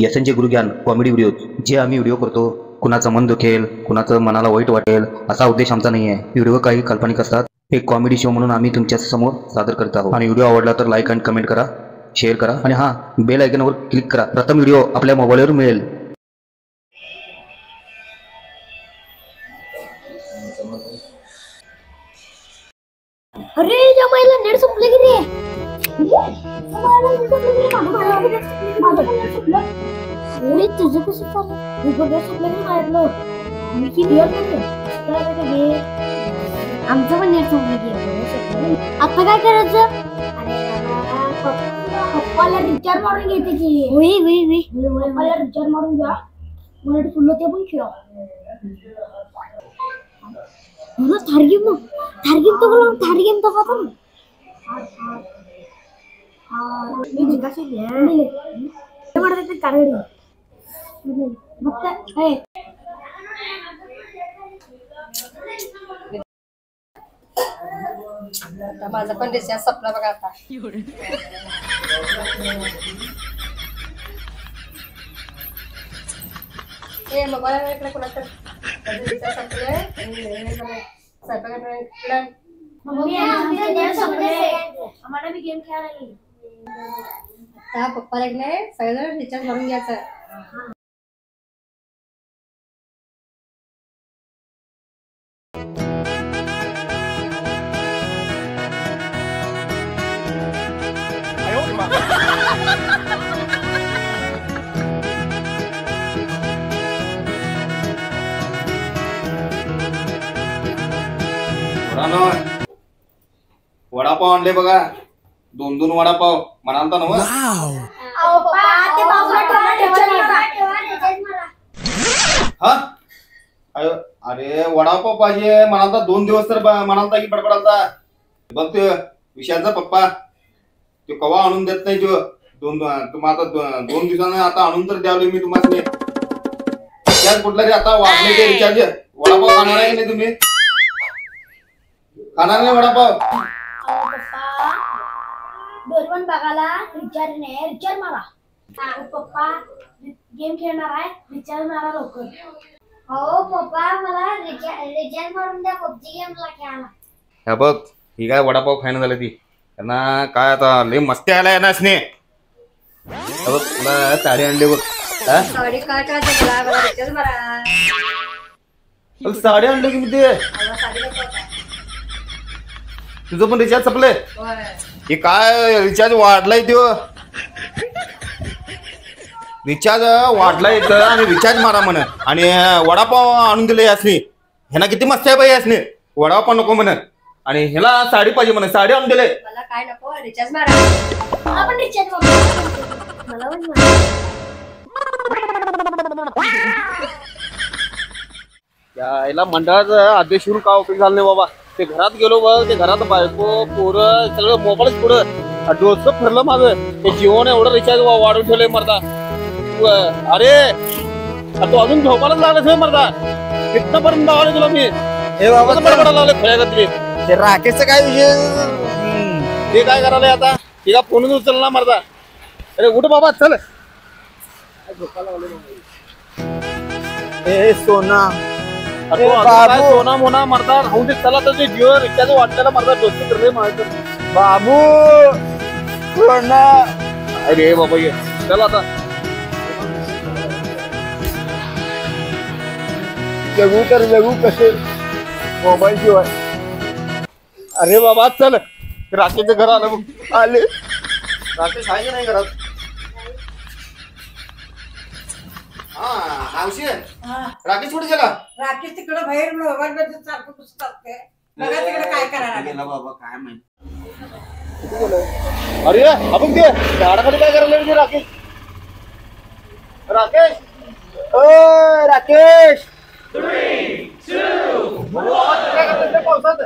यशनचे गुरुज्ञान comedy video जे आम्ही video करतो, कुणाचं मन दुखेल, कुणाचं मनाला वाईट वाटेल असा उद्देश आमचा नाही आहे. व्हिडिओ काही काल्पनिक असतात. एक कॉमेडी शो म्हणून आम्ही तुमच्या समोर सादर करत आहोत. आणि व्हिडिओ आवडला तर लाईक आणि कमेंट करा, शेअर करा आणि हां, बेल आयकॉनवर क्लिक करा. प्रथम व्हिडिओ आपल्या मोबाईलवर मिळेल. अरे त्या महिला नेट संपले की रे. तुझं कसं चाललं? आमचं पण नेट संपलं की आता काय करायचं? पप्पाला रिचार्ज मारून घेते की पप्पाला रिचार्ज मारून घ्या. मला फुलं ते पण खेळा. थारगेम तो का माझा पण रिचार्ज संपला बघा आता. हे मोबाईल इकडे कोणाचं रिचार्ज संपलंय. आम्हाला बी गेम खेळायला त्या पप्पाला नाही सगळं रिचार्ज मारून घ्यायचं. वडापाव आणले बघा, 2 वडापाव म्हणाल तर नव्ह. अरे वडापाव पाहिजे म्हणाल तर 2 दिवस तर म्हणालता की बडबडालता. बघ ते विशालचा पप्पा तो कवा आणून देत नाही. तुम्हाला आता 2 दिवसानं आता आणून तर द्यावले मी तुम्हाला. रिचार्ज कुठला रे आता वाढले ते रिचार्ज. वडापाव खाणार आहे की नाही तुम्ही? खाणार नाही वडापाव? डोरेमॉन बघायला रिचार्ज नाही, रिचार्ज मारा. पप्पा गेम खेळणार आहे, रिचार्ज मारा लवकर. हो पप्पा मला रिचार्ज मारून द्या पबजी गेमला खेळायला. हा बघ ही काय वडापाव खायला झाली ती. त्यांना काय आता लय मस्ती आलाय ना स्ने. बघ तुला साडी आणली बघ. साडी काय काय रिचार्ज मारा. साडी आणली की मी ते तुझं पण रिचार्ज संपलंय. हे काय रिचार्ज वाढलाय तो. रिचार्ज वाढलाय तर आणि रिचार्ज मारा म्हण आणि वडापाव आणून दिले यासनी. ह्याना किती मस्त आहे बाई यासनी. वडापाव नको म्हण आणि ह्याला साडी पाहिजे म्हण. साडी आणून दिले. मला काय नको रिचार्ज मारा. मला पण रिचार्ज मारा. मला पण मारा. याला मंडळाचं आदेशवरून का उपयोग झाला नाही बाबा. ते घरात गेलो बघ, ते घरात बायको पोरं सगळं मोबाईलच पुढं डोसं फिरलं माझं. ते जीवन एवढं रिचार्ज वाढवून ठेवलंय मरदा. अरे तू अजून झोपायलाच लागलास मरदा. कितपर्यंत लावले तुला मी. हे बाबा बडबडा लावले खऱ्या तुम्ही. ते राकेशचं काय विषय. ते काय करायला आता. ते का फोनच उचलला मरदा. अरे उठ बाबा चल. ए सोना सोना मोना मरदा राहून दे. चला तर ते जिओ रिचार्ज वाटल्याला मरदा डोसं फिरले माझं. बाबू सोना. अरे बाबा ये चल आता. जगू तर जगू कसे मोबाईल शिवाय. अरे बाबा चल. राकेशचं घर आलं बघ. आले राकेश आहे की नाही घरात. राकेश कुठे गेला? राकेश तिकडे बाहेर मोबाईल मध्ये सारखं पुस्तक असते. बघा तिकडे काय करायला गेला बाबा काय माहिती. अरे आपण ते झाडाखाली काय करायला लागले राकेश. राकेश ओ राकेश. पावसात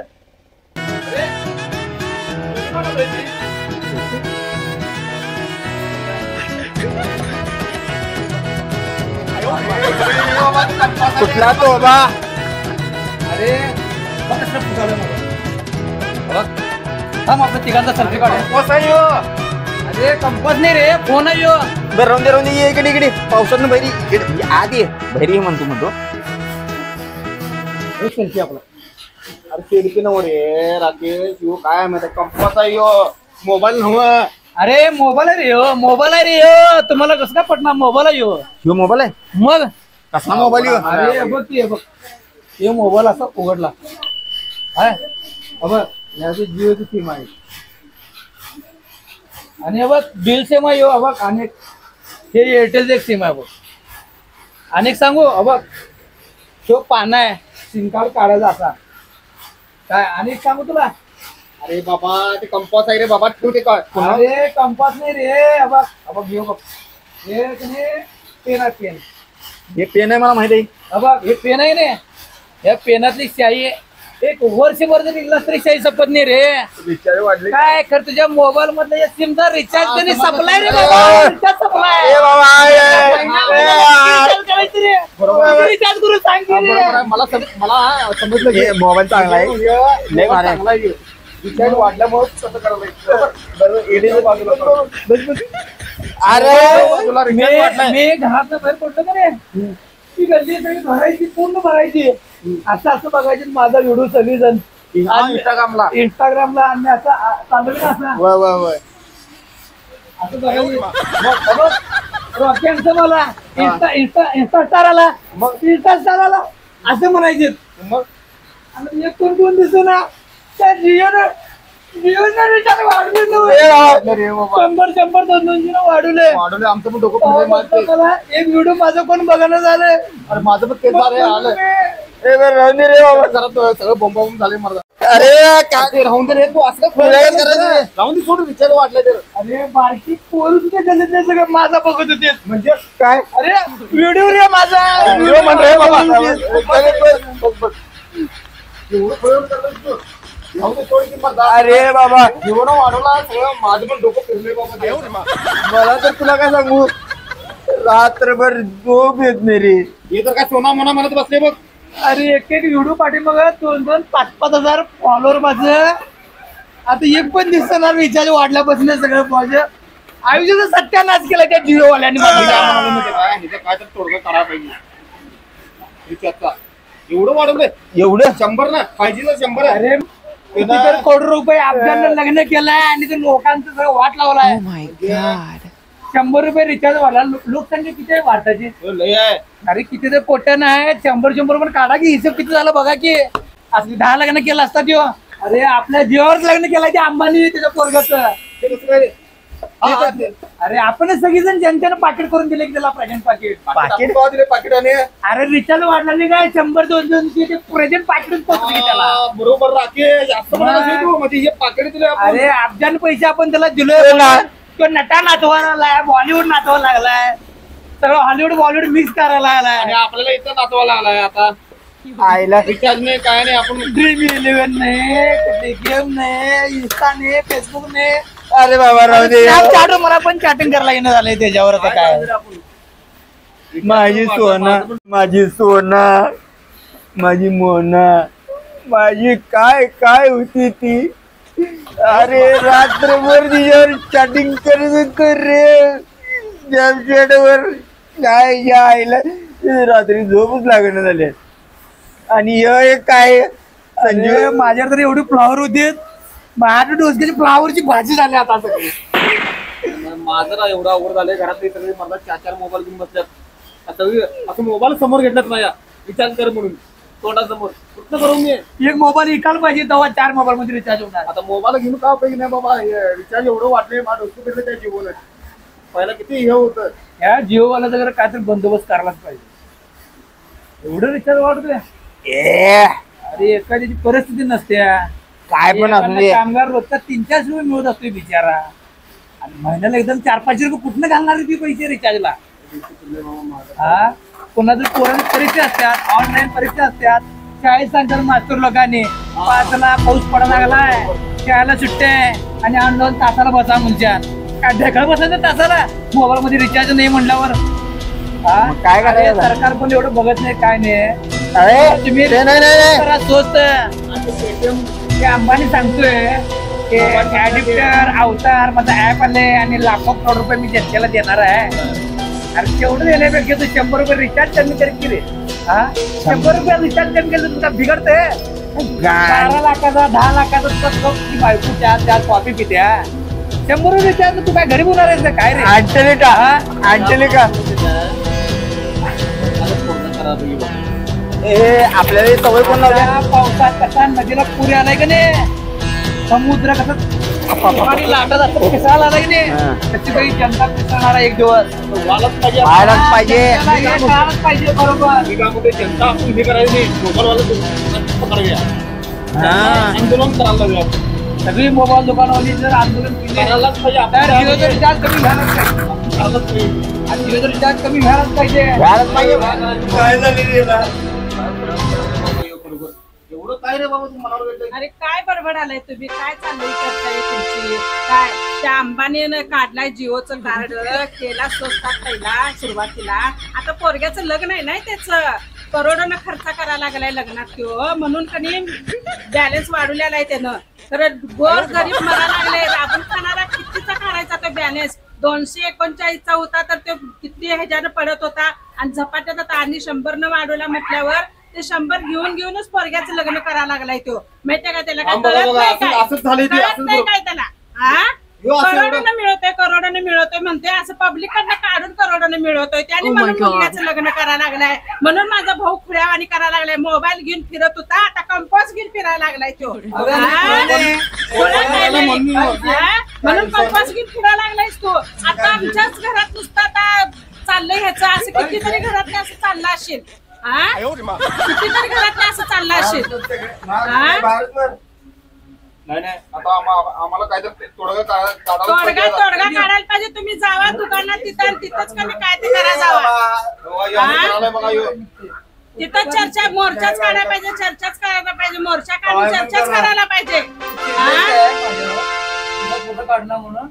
कुठला तो बा. अरे थांब आपल्या तिघांचा सेल्फी काढू. कोसाई हो. अरे कंपस नाही रे फोन आहे यो. बरं राहून दे इकडे इकडे पावसात बहिरी इकडे आत ये बहिरी म्हणतो सेल्फी आपला. अरे सेल्फी नव रे राकेश यो काय माहिती कंपस आहे यो मोबाईल नव. अरे मोबाईल आहे रे यो मोबाईल आहे रे यो. तुम्हाला कसं काय पटणार मोबाईल आहे यो. ह्यो मोबाईल आहे मग कसला मोबाईल ह्यो? अरे बघ की बघ हे मोबाईल असा उघडला काय बघ याची जिओची सिम आहे आणि बघ बिल सेम आहे यो. बघ अनेक हे एअरटेलचं एक सिम आहे बघ. अनेक सांगू बघ तो पाना आहे सिम कार्ड काढायचा असा काय. अनेक सांगू तुला. अरे बाबा ते कंपास आहे रे बाबा ठेव ते काय. अरे कंपास नाही रे बघ बघ घेऊ बघ हे पेन आहे पेन. हे पेन आहे मला माहिती आहे. बघ हे पेन आहे ना या पेनातली शाई आहे. एक वर्षभर जर निघलास तरी शाई संपत नाही रे. रिचार्ज वाढले काय कर तुझ्या मोबाईल मधला या सिमचा रिचार्ज त्यांनी संपलाय रे बाबा. रिचार्ज संपलाय. रिचार्ज करायचं रे. रिचार्ज करून सांग की रे. मला समजलं हे मोबाईल चांगला आहे लय भारी आहे. रिचार्ज वाढल्यामुळे कसं करायला अरे मी घरात बाहेर पडलो का रे ती गर्दी सगळी भरायची पूर्ण भरायची. असं असं बघायचे माझा व्हिडिओ सगळीजण इंस्टाग्रामला आणि असं चालू ना असं असं बघायचं. रॉकेटचं मला इंस्टा स्टार आला मग इंस्टा स्टार आला असं म्हणायचे. मग आणि एक कोण दिसतो ना त्या जिओनं रिचार्ज वाढवले 100 200 वाढवले आमचं पण डोकं. एक व्हिडिओ माझं कोण बघणं झालं. अरे माझं पण तेच आलं. सगळं बॉम्ब झाले मला. अरे काय राहून दे रे तू असं राहून दे सोडून विचार वाटलं तर. अरे बारकी पोरं तुझ्या गल्लीतले सगळं माझा बघत होते म्हणजे काय अरे व्हिडिओ रे माझा व्हिडिओ म्हण रे बाबा. अरे बाबा जीवन वाढवला सगळं माझं पण डोकं फिरले बाबा. मला तर तुला काय सांगू रात्रभर झोप येत नाही रे. हे तर काय सोना मोना म्हणत बसले बघ. अरे एक एक व्हिडिओ पाठीमाग 2-2 5-5 हजार फॉलोअर माझं. आता एक पण दिसणार रिचार्ज वाढल्यापासून सगळं माझं आयुष्याचा सत्यानाश केला त्या जिओ वाल्यांनी. काय तर तोडगा करायला पाहिजे रिचार्जचा. एवढं वाढवलंय एवढं 100 ना 5G 100. अरे कितीतरी कोटी रुपये अफगाणनं लग्न केलंय आणि ते लोकांचं सगळं वाट लावलाय. 100 रुपये रिचार्ज वाढला. लोकसंख्या किती आहे भारताची. अरे किती तर कोट्यानं आहे. 100 पण काढा की हिशोब किती झाला बघा की. असली 10 लग्न केलं असतात त्यो. अरे आपल्या जीवावरच लग्न केलं ते अंबानी त्याच्या पोरगाचं. अरे आपणच सगळीजण जनतेनं पाकिट करून दिले की त्याला प्रेझेंट पाकिट. पाकिट आणि अरे रिचार्ज वाढला नाही काय 100-200 प्रेझेंट पाकिटच पोहोचले त्याला. बरोबर राकेश म्हणजे पाकिट दिले. अरे अफगाण पैसे आपण त्याला दिलोय. तो नटा नाचवा लागलाय बॉलिवूड नाचवा लागलाय सगळं हॉलिवूड बॉलिवूड मिक्स करायला लागलाय. आणि आपल्याला इथं नाचवा लागलाय आता. आईला रिचार्ज नाही काय नाही. आपण Dream11 नाही गेम नाही इंस्टा नाही फेसबुक नाही. अरे बाबा राहू दे. चॅट मला पण चॅटिंग करायला येणं झालंय त्याच्यावर. आता काय माझी सोना माझी सोना माझी मोना माझी काय काय होती ती. अरे रात्रभर तिच्यावर चॅटिंग करत होतो रे स्नॅपचॅटवर. काय आईला रात्री झोपच लागणं झाले. आणि हे काय संजय माझ्यावर तर एवढी फ्लावर होते. माझ्या डोसक्याची फ्लावरची भाजी झाली आता सगळी. माझं ना एवढं अवघड झालंय. घरातले सगळे मला 4 मोबाईल घेऊन बसल्यात. असं मोबाईल समोर घेतलात माझ्या रिचार्ज कर म्हणून तोंडासमोर. कुठं करू मी. एक मोबाईल विकायला पाहिजे तेव्हा 4 मोबाईल मध्ये रिचार्ज होणार. आता मोबाईल घेऊन का पाहिजे नाही बाबा. रिचार्ज एवढं वाटले माझं डोसकं फिरलं त्या जिओला. पहिला किती हे होतं. या जिओवाल्याचा जरा काहीतरी बंदोबस्त करायलाच पाहिजे. एवढं रिचार्ज वाढतोय. अरे एखाद्याची परिस्थिती नसते. काय पण कामगार रोजचा 3-4 रुपये मिळत असतोय बिचारा. आणि महिन्याला एकदम 4-5 रुपये कुठनं घालणार ती पैसे रिचार्जला. हा कोणाचं पोरांची परीक्षा असतात ऑनलाईन परीक्षा असतात. शाळेत सांगतात मास्तर लोकांनी 5ला पाऊस पडायला लागलाय शाळेला सुट्ट्या आहे आणि ऑनलाईन तासाला बसा म्हणतात. काय ढेकळ बसायचं तासाला मोबाईल मध्ये रिचार्ज नाही म्हणल्यावर. काय करायचं. सरकार पण एवढं बघत नाही काय नाही. अरे तुम्ही नाही स्वस्त अंबानी सांगतोय ऍडिप्टर अवतार माझा ऍप आले आणि लाखो करोड रुपये मी जनतेला देणार आहे. अरे तेवढं देण्यापेक्षा तू 100 रुपये रिचार्ज कमी कर की रे. हा 100 रुपये रिचार्ज कमी केलं तुला बिघडतंय. 12 लाखाचा 10 लाखाचा तुझी बायको त्या कॉफी पित्या 100 रुपये रिचार्ज तू काय घरी बोलणार आहेस का काय रे. अंजलिका अंजलिका ए आपल्याला सवय कोण लावल्या. पावसात कसा नदीला पुरी आलाय का नाही समुद्र कसं लाटत असतो पिसाळा आलाय की नाही त्याची काही जनता पिसळणार एक दिवस व्हायलाच पाहिजे. पाहिजे बरोबर. जनता आपण हे करायचं नाही मोबाईलवाला पकडायला आंदोलन करायला लागलं. सगळी मोबाईल दुकानवाली जर आंदोलन केले करायलाच पाहिजे तर जिओचं रिचार्ज कमी घ्यायलाच पाहिजे. आणि जिओचं रिचार्ज कमी घ्यायलाच पाहिजे. व्हायलाच पाहिजे. काय झाली रे बा? एवढं काय रे बाबा तू मनावर घेतलंय? अरे काय बडबड आलाय तुम्ही काय चाललंय करताय तुमची काय त्या अंबानीनं काढलाय जिओचं कार्ड केला स्वस्तात पहिला सुरुवातीला आता पोरग्याचं लग्न आहे नाही त्याचं करोडोनं खर्च करायला लागलाय लग्नात तो म्हणून कणी बॅलन्स वाढवलेला आहे त्यानं तर गोर गरीब मरा लागले राबून खाणारा कितीचा काढायचा तो बॅलन्स 239चा होता तर तो किती ह्याच्यानं पडत होता आणि झपाट्यात आता आणि 100 वाढवला म्हटल्यावर ते 100 घेऊनच पोरग्याचं लग्न करायला लागलाय तो माहितीये का त्याला काय कळत नाही काय असंच झालंय ते, कळत असंच नाही बरोबर. काय त्याला हा करोडोनं मिळवतोय म्हणते असं पब्लिक कडनं काढून करोडोनं मिळवतोय त्याने म्हणून मुलग्याचं लग्न करायला लागलाय म्हणून माझा भाऊ खुळ्यावानी करायला लागलाय मोबाईल घेऊन फिरत होता आता कंपास घेऊन फिरायला लागलाय तो म्हणून कंपास घेऊन फिरायला लागलायस तू आता आमच्याच घरात नुसतं आता चाललंय ह्याचं असं कितीतरी घरात असं चाललं असेल कितीतरी घरात असं चाललं असेल नाही आता आम्हाला काय तर तोडगा तोडगा काढायला पाहिजे तुम्ही जावा दुकानात तिथंच कमी काय ते करा जावा तिथं चर्चा मोर्चाच काढायला पाहिजे चर्चाच करायला पाहिजे मोर्चा काढून चर्चाच करायला पाहिजे फोटो काढणार म्हणून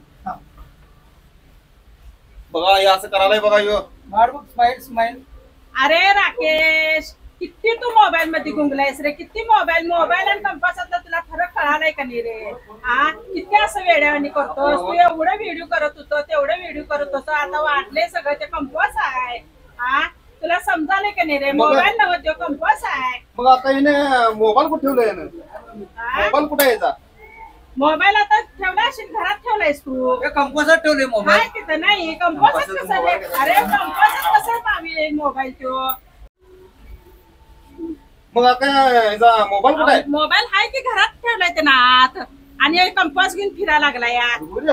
बघा हे असं करायला बघा ह्यो स्माइल. अरे राकेश किती तू मोबाईल मध्ये गुंगलायस रे किती मोबाईल आणि कंपासातला तुला फरक कळालाय का नाही रे हा किती असं वेड्यावानी करतोस तू एवढं व्हिडिओ करत होतो तेवढं व्हिडिओ करत होतो आता वाटले सगळं ते कंपास आहे हा तुला समजायला का नाही रे मोबाईल नव्हतं तो कंपास आहे मग आता हिने मोबाईल कुठे ठेवलाय यानं मोबाईल कुठे यायचा मोबाईल आता ठेवला असेल घरात ठेवलायस तू कंपोसात ठेवले मोबाईल काय तिथं नाही कंपासात कसं रे अरे कंपासात कसं पावी मोबाईल तो मग आता याचा मोबाईल कुठे आहे मोबाईल आहे की घरात ठेवलाय ते नात आणि कंपास घेऊन फिरायला लागला यार मोबाईल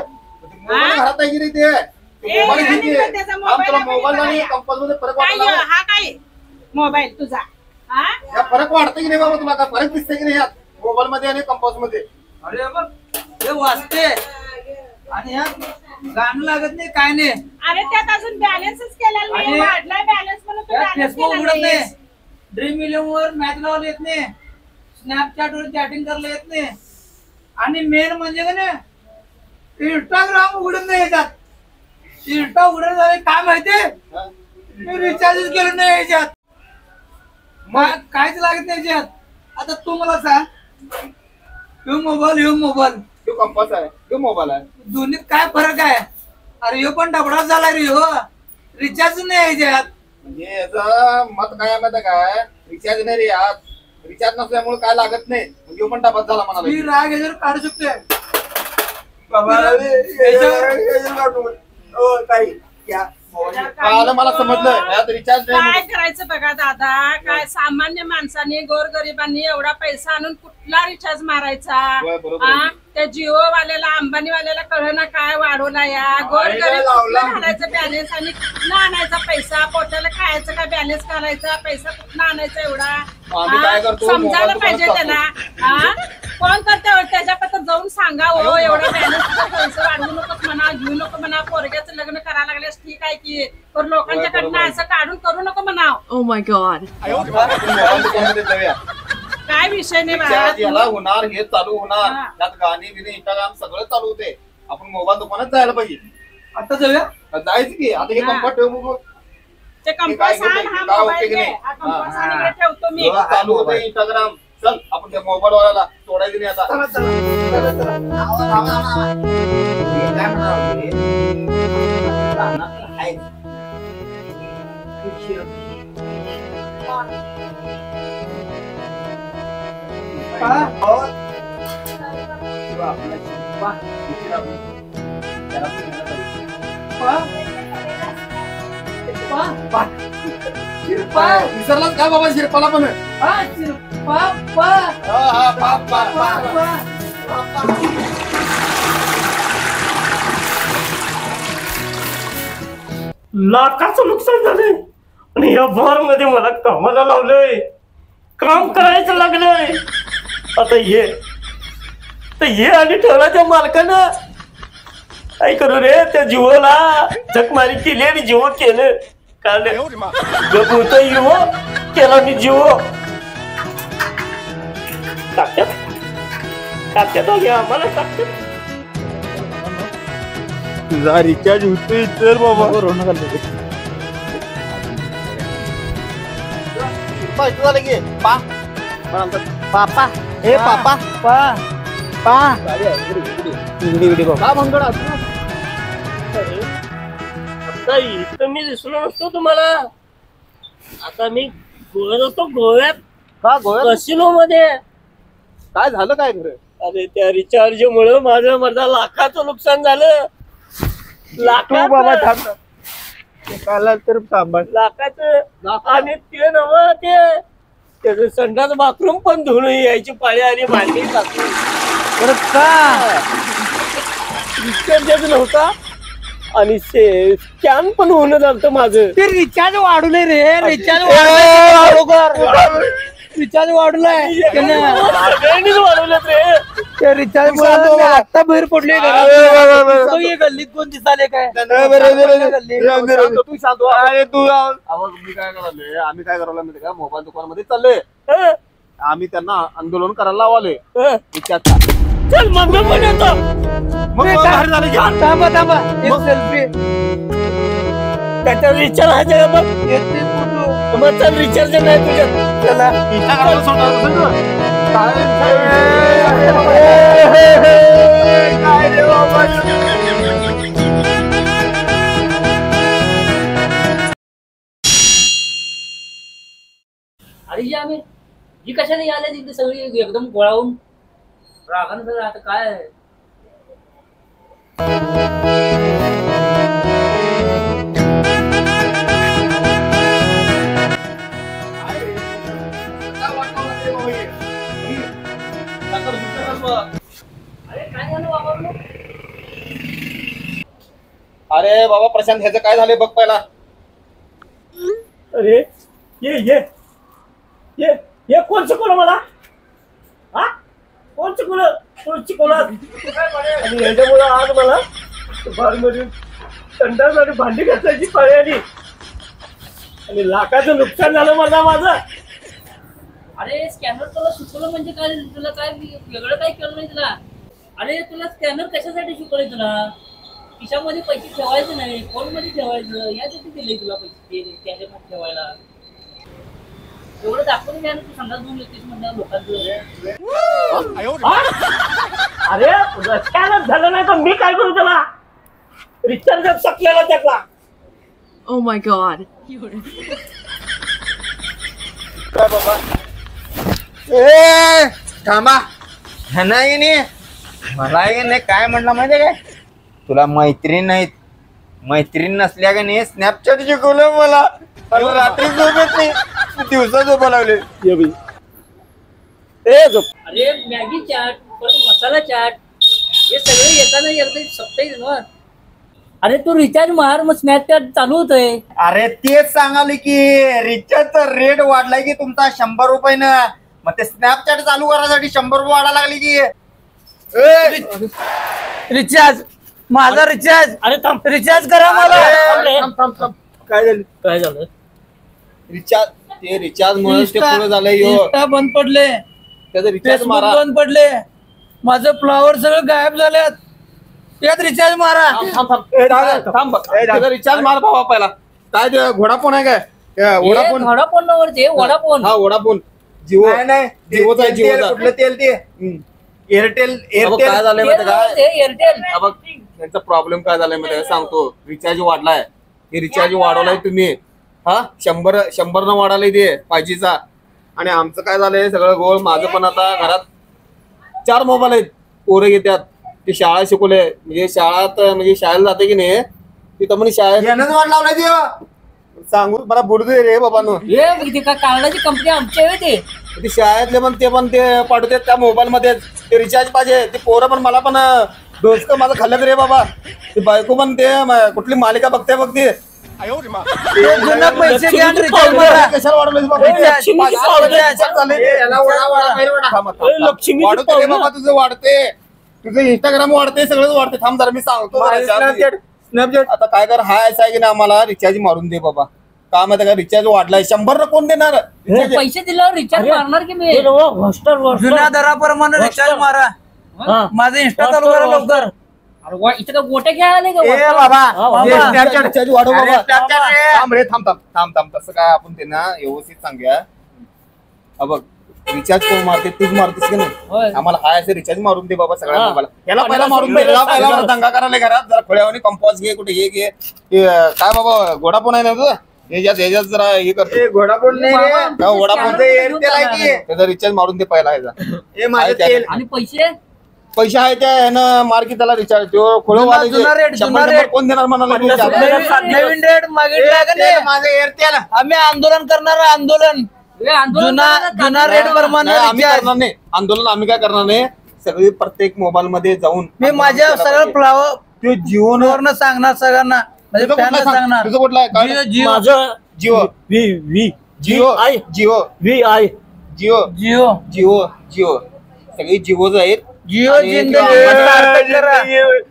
घरात आहे की नाही ते मोबाईल आणि कंपास मध्ये फरक वाटला हा काय मोबाईल तुझा या फरक वाटतं की नाही बाबा तुला काय फरक दिसतंय की नाही यात मोबाईल मध्ये आणि कंपास मध्ये अरे बघ हे वाचते आणि गाणं लागत नाही काय नाही अरे त्यात अजून बॅलन्सच केलेला नाही वाढलाय बॅलन्स म्हणून तू balance फेसबुक केला उघडत नाहीस. नाही ड्रीम इलेव्हन वर मॅच लावला येत नाही स्नॅपचॅट वर चॅटिंग करायला येत नाही आणि मेन म्हणजे का नाही इंस्टाग्राम उघडत नाही याच्यात इंस्टा उघडत झाले काय माहितीये मी रिचार्ज केलं नाही याच्यात मग काहीच लागत नाही याच्यात आता तू मला सांग ह्यो मोबाईल तो कंपास आहे तो मोबाईल आहे दोन्हीत काय फरक आहे अरे ह्यो पण डबडा झाला रे ह्यो रिचार्ज नाही याच्यात म्हणजे याचं मत काय आहे माहिती काय रिचार्ज नाही रे यात रिचार्ज नसल्यामुळे काय लागत नाही म्हणजे पण डबाच झाला मी म्हणाला राग याच्यावर काढू शकतोय आलं मला समजलं यात रिचार्ज काय नाही करायचं बघा दादा काय सामान्य माणसाने गोरगरिबांनी एवढा पैसा आणून कुठला रिचार्ज मारायचा होय, बरोबर आहे. त्या जिओ वाल्याला अंबानी वाल्याला कळना काय वाढवला या गोरगरीब कुठला घालायचं बॅलन्स आणि कुठला आणायचा पैसा पोटाला खायचं का बॅलन्स करायचा पैसा कुठला आणायचा एवढा आम्ही काय करतो, समजायला मोबाईल पाहिजे दुकानात त्याला कोण करते त्याच्यापत्र जाऊन सांगा हो एवढा बॅलन्स पैसे वाढवू नकोस म्हणा घेऊ नको म्हणा पोरग्याचं लग्न करायला लागलेस ठीक आहे की पण लोकांच्याकडनं असं काढून करू नको म्हणा Oh my god. आपण मोबाईल दुकानामध्ये जाऊया काय विषय नाही रिचार्ज याला बाळा होणार हे चालू होणार हा. त्यात गाणी बिणी इंस्टाग्राम सगळं चालू होते आपण मोबाईल दुकानात जायला पाहिजे आता जाऊया जायचं की आता हे हा. कंफर्ट ठेव बघू ते कंपास काय आण हा काय मोबाईल होते की घे नाही? हा कंपास आणि इकडे ठेवतो मी चालू होते इंस्टाग्राम चल आपण त्या मोबाईल वाल्याला सोडायचं नाही आता. चला चला चला चला. काय म्हणाले आहे विसरलाच का बाबा शिरपाला पण? लाखाचं नुकसान झालंय आणि या बार मध्ये मला कामाला लावलंय, काम करायचं लागलंय. आता ये आणि ठेवला त्या मालकानं. काय करू रे, त्या जीवाला जखमारी केली आणि जीव केलं. गप होत जीव केला आणि जीव टाक्यात आम्हाला टाकतात. तुझा रिचार्ज होतोय तर बाबा. झालं की पापा हे पापा का भानगड आता इथं मी दिसलो नसतो तुम्हाला. आता मी गोव्यात असतो, गोव्यात का गोव्यात? कसिनो मध्ये. काय झालं काय खरं? अरे त्या रिचार्ज मुळे माझं माझा लाखाचं नुकसान झालं. तू बाबा थांब तर थांबा. लाखाचं. आणि ते नव ते त्याचं संडास बाथरूम पण धुवून यायची पाळी आणि भांडी टाकून रिचार्ज नव्हता आणि स्कॅन पण होणं झालं माझं. ते रिचार्ज वाढवलंय रे, रिचार्ज वाढवलाय सगळ्यांनीच वाढवलं रे. ते रिचार्ज आता बाहेर पडले गल्लीत कोण दिसाले काय तू शांत व्हा. अरे तू आवाज मी काय करायलोय, आम्ही काय करायला माहिती का, मोबाईल दुकानामध्ये चाललोय. आम्ही त्यांना आंदोलन करायला लावले. चल मग मी पण येतो. थांबा थांबा एक सेल्फी त्याचा रिचार्ज आहे का बघ. येते फोटो. मग चल रिचार्ज नाही तुझ्या. चला काय रे बाबा. अरे आम्ही ही कशाने आले तिथे सगळी एकदम गोळावून रागानं सगळं. आता काय अरे बाबा प्रशांत, ह्याचं काय झालंय बघ पहिला. अरे ये कोण शिकवलं मला? हा कोण शिकवलं? कोण शिकवलं? आणि याच्यामुळे आज मला बारमधून संडास आणि भांडी घासायची पाळी आली आणि लाखाचं नुकसान झालं माझं. अरे स्कॅनर तुला शिकवलं म्हणजे काय? तुला काय वेगळं काय केलं नाही तुला? अरे तुला स्कॅनर कशासाठी शिकवलंय? तुला खिशामध्ये पैसे ठेवायचे नाही, फोन मध्ये ठेवायचं, यासाठी दिलंय तुला पैसे त्याच्यामध्ये ठेवायला. एवढं दाखवून घ्या ना, तू संडास घेऊन येतेस म्हणजे लोकांचं. अरे स्कॅनर झालं नाही तर मी काय करू? त्याला रिचार्ज सकलेला त्यातला. Oh my God. काय बाबा. ए थांबा. नाही मला नाही काय म्हटलं माहितीये काय, तुला मैत्रीण नाहीत, मैत्रीण नसल्या का नाही स्नॅपचॅट शिकवलं मला. रात्री झोपत नाही, दिवसा झोपा लागले. अरे मॅगी चाट, परत मसाला चाट, हे सगळे एकानं एकदा सप्ताही ना. अरे तू रिचार्ज मार, मग स्नॅपचॅट चालू होतंय. अरे तेच सांगाले की रिचार्जचा रेट वाढलाय की तुमचा 100 रुपयानं. मग ते स्नॅपचॅट चालू करायसाठी 100 रुपये वाढा लागले की. रिचार्ज माझा रिचार्ज. अरे थांब, रिचार्ज करा मला. काय झालं रिचार्ज, ते रिचार्ज मुळे ते पुढे झालंय. इंस्टा बंद पडले, त्याचं रिचार्ज फेसबुक मारा. बंद पडले, माझं फ्लॉवर सगळं गायब झाल्यात. त्यात रिचार्ज मारा. थांब, त्याचा रिचार्ज मार बाबा पहिला. काय ते घोडाफोन आहे काय? वडाफोन वरती वडाफोन. हा वडाफोन. जिओ नाही नाही जिओचा आहे, तेल, जिओचा. कुठलं तेल ते एअरटेल अबो, काय झालंय माहिती काय एअरटेल बघ यांचा प्रॉब्लेम काय झालाय माहिती काय सांगतो. रिचार्ज वाढलाय, हे रिचार्ज वाढवलाय तुम्ही. हा 100 न वाढालाय ते 5Gचा. आणि आमचं काय झालंय सगळं गोळ. माझं पण आता घरात 4 मोबाईल आहेत. पोरं घेतात ते शाळा शिकवले, म्हणजे शाळेला जाते की नाही तिथं म्हणजे शाळेत यानंच वाट लावलाय ते. सांगू मला बोलू दे रे बाबांनो. हे कार्डाची कंपनी आमची आहे ते. ते शाळेतले पण ते पाठवतात त्या मोबाईल मध्ये ते रिचार्ज पाहिजे. ते पोरं पण मला पण डोसक माझं खाल्लं रे बाबा. ते बायको पण ते कुठली मालिका बघते जुना पैसे घ्या आणि रिचार्ज मारा. कशाला वाढवलं बाबा? लक्ष्मीची पावलं. याला वाढवते रे बाबा, तुझं वाढते, तुझं इंस्टाग्राम वाढते, सगळंच वाढते. थांब जरा मी सांगतो. स्नॅपचॅट आता काय कर, हाय असं आहे की ना आम्हाला रिचार्ज मारून दे बाबा. काय माहिती का रिचार्ज वाढलाय 100 कोण देणार? पैसे दिल्यावर रिचार्ज मारणार की मी. जुन्या दराप्रमाणे रिचार्ज मारा. माझं इंस्टा चालू करा लवकर. अरे वा, इथं का गोट्या घ्यायला आले का ए वाटतं? बाबा रिचार्ज वाढव अरे, बाबा. Snapchat रे. थांब रे, थांब. तसं काय आपण त्यांना व्यवस्थित सांगूया. हा बघ रिचार्ज कोण मारते? तूच मारतेस की होय. नाही? आम्हाला हाय असे रिचार्ज मारून दे बाबा सगळ्या हा. मोबाईल. याला पहिला मारून दे. याला पहिला दंगा करायला घरात जरा खोळ्यावानी कंपॉज घे, कुठे हे घे. काय बाबा घोडा पण आहे ना तुझं? याच्यात जरा हे करते. ए, घोडापोड नाही रे. वडापाव एअरटेल आहे की. त्याचा रिचार्ज मारून दे पहिला ह्याचा. ए माझं तेल. आणि पैसे पैसे आहे त्या ह्यानं मार्की त्याला रिचार्ज जुना रेट. कोण देणार म्हणाला नवीन रेट मागितला का नाही? माझं एअरटेल. आम्ही आंदोलन करणार आंदोलन. हे आंदोलन जुना रेट प्रमाणे आम्ही करणार नाही आंदोलन. आम्ही काय करणार नाही. सगळी प्रत्येक मोबाईल मध्ये जाऊन मी माझ्या सरळ फ्लावर तो जिओ वरनं सांगणार सगळ्यांना. म्हणजे फॅनला सांगणार. तुझं कुठला आहे? काय? जिओ जिओ जिओ जिओ जिओ जिओ सगळी जिओच आहेत. जिओ आणि जिंदगी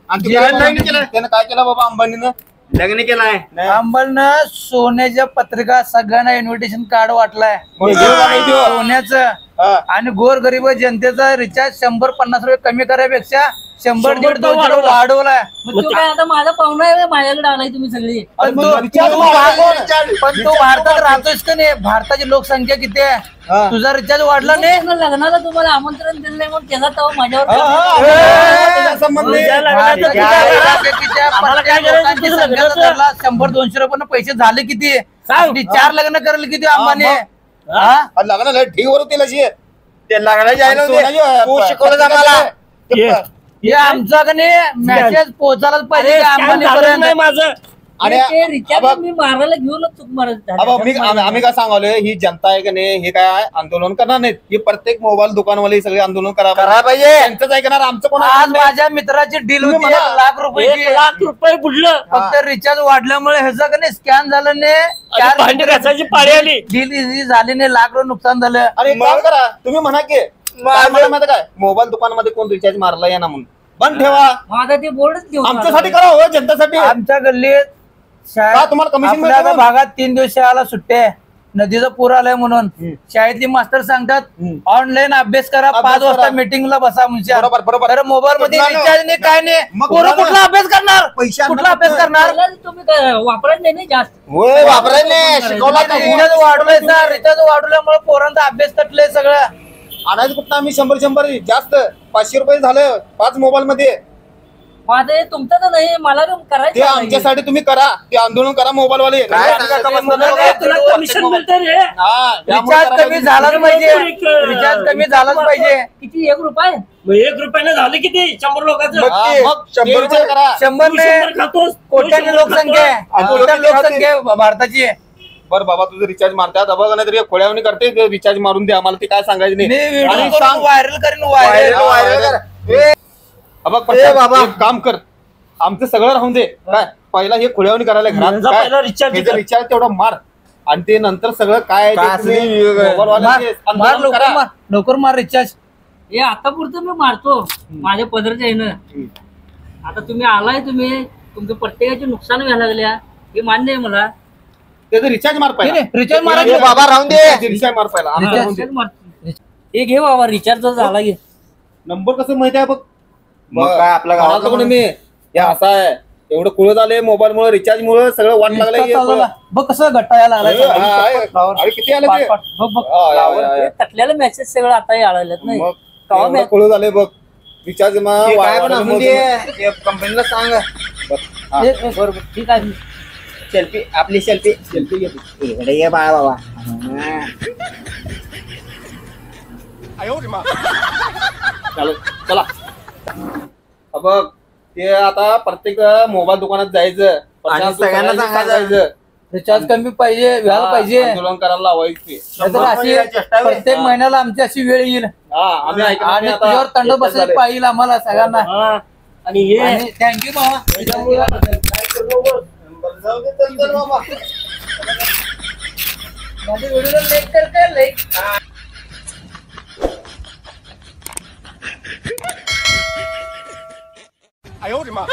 आणि जिओ त्यानं काय केलं बाबा अंबानीनं? लग्न केलाय. अंबलनं सोन्याच्या पत्रिका सगळ्यांना इन्व्हिटेशन कार्ड वाटलाय. मग जिओ का नाही जिओ? सोन्याचं हा. आणि गोरगरीब जनतेचा रिचार्ज 150 रुपये कमी करायपेक्षा 100-150 वाढवलाय. मग तो काय आता माझा पाहुणा आहे, माझ्याकडे आलाय तुम्ही सगळी. पण तू भारतात राहतोयस का नाही? भारताची लोकसंख्या किती आहे? हा. तुझा रिचार्ज वाढला नाही? लग्नाला तुम्हाला आमंत्रण दिलं नाही म्हणून त्याचा तवा माझ्यावर त्याचा संबंध नाही. लोकांची संख्या धरला 100-200 रुपये पैसे झाले किती? 4 लग्न करायला किती अंबानी? लग्न ठीवर होतील अशी. ते लग्नाची आहे ना ते. तू शिकवलं का मला? हे आमचा का नाही मॅसेज पोहोचायलाच पाहिजे अंबानी पर्यंत. आणि ते रिचार्ज मी मारायला घेऊनच चूक मारत आम्ही काय सांगालोय, ही जनता आहे का नाही हे काय आंदोलन करणार नाहीत. ही प्रत्येक मोबाईल दुकानवाले सगळे आंदोलन करायला पाहिजे. त्यांचंच ऐकणार, आमचं कोण आज माझ्या मित्राची डील होती तुम्ही म्हणा. 1 लाख रुपये. रुपये बुडलं. फक्त रिचार्ज वाढल्यामुळे ह्याचं का नाही स्कॅन झालं नाही. भांडी घासायची पाळी आली. डील इझी झाली नाही, लाख रुपये नुकसान झालं. अरे एक काम करा, तुम्ही म्हणा की काय म्हणा माहिती काय, मोबाईल दुकानमध्ये कोण रिचार्ज मारला या ना म्हणून बंद ठेवा. माझा ते बोर्डच घेऊन आमच्यासाठी करा हो, जनतासाठी. आमच्या गल्लीत का तुम्हाला कमिशन आपल्या आता भागात 3 दिवस शाळेला सुट्ट्या आहे. नदीचा पूर आलाय म्हणून शाळेतली मास्तर सांगतात ऑनलाईन अभ्यास करा, 5 वाजता मीटिंगला बसा म्हणजे. बरोबर. तर मोबाईल मध्ये रिचार्ज नाही, काय नाही. मग पोरं कुठला अभ्यास करणार? पैसे कुठला अभ्यास करणार? तुम्ही वापरत नाही ना जास्त. होय वापरायला नाही, शिकवला का? Recharge वाढवलाय sir. रिचार्ज वाढवल्यामुळे पोरांचा अभ्यास तटलाय सगळं. आणायचं कुठं आम्ही 100 जास्त 500 रुपये झालं 5 मोबाईल मध्ये. माझं हे तुमचं तर नाही, मला ते करायचं आहे. आमच्यासाठी तुम्ही करा, ते आंदोलन करा मोबाईल वाले. तुला कमिशन मिळतं रे. रिचार्ज कमी झालाच पाहिजे. रिचार्ज कमी झालाच पाहिजे. किती 1 रुपये? मग 1 रुपयाने झाले किती 100 लोकांचं. 100 रुपये करा. 100 100 खातोस. कोट्याने लोकसंख्या आहे. कोट्याने लोकसंख्या आहे भारताची. बरं बाबा तुझं रिचार्ज मारतात बघ, नाही तरी खोळ्यावणी करते ते रिचार्ज मारून दे आम्हाला. ते काय सांगायचं मी नाही. व्हिडिओ आणि करून सांग व्हायरल करीन. व्हायरल बघ बाबा एक काम कर, आमचं सगळं राहून दे. काय पहिला हे खोळ्यावणी करायला घरात माझा काय? पहिला रिचार्ज हे कर. रिचार्ज तेवढा मार आणि ते नंतर सगळं काय आहे ते तुम्ही मोबाईल वाले मार लवकर मार रिचार्ज. हे आता पुरतं मी मारतो माझ्या पदरच्या ह्यानं. आता तुम्ही आलाय, तुम्ही तुमचं प्रत्येकाचे नुकसान व्हायला लागल्या हे मान्य आहे मला. त्याचं रिचार्ज मार पहिला. रिचार्ज मारा. बाबा राहून दे. रिचार्ज मार पहिला. आमचं राहून दे. रिचार्ज मारतो. हे घे बाबा, रिचार्ज झाला घे. नंबर कसं माहिती आहे बघ. मग काय आपल्या गावात गावात कोणी मी हे असा आहे एवढं खुळ झाले मोबाईल मुळे रिचार्ज मुळे सगळं वाट लागलं. बघ कसं घट्टा यायला अरे किती आलं ते? ते तटलेलं मेसेज सगळं आता यायला नाही. मग कवा एवढं खुळ झाले बघ रिचार्ज काय पण असू दे कंपनीला सांग. बरोबर ठीक आहे. सेल्फी आपली सेल्फी इकडे ये बाळा बाबा. चला बघ ते आता प्रत्येक मोबाईल दुकानात जायचं आणि सगळ्यांना सांगायचं रिचार्ज कमी पाहिजे व्हायला पाहिजे. आंदोलन करायला लावायचे. नाहीतर अशी प्रत्येक महिन्याला आमची अशी वेळ येईल आम्ही ऐकणार आणि नाही आता. तुझ्यावर तंड बसले पाहिजे आम्हाला सगळ्यांना. हा. आणि हे थँक्यू बाबा. माझ्या व्हिडिओला लाईक कर काय लाईक.哎呦我的妈！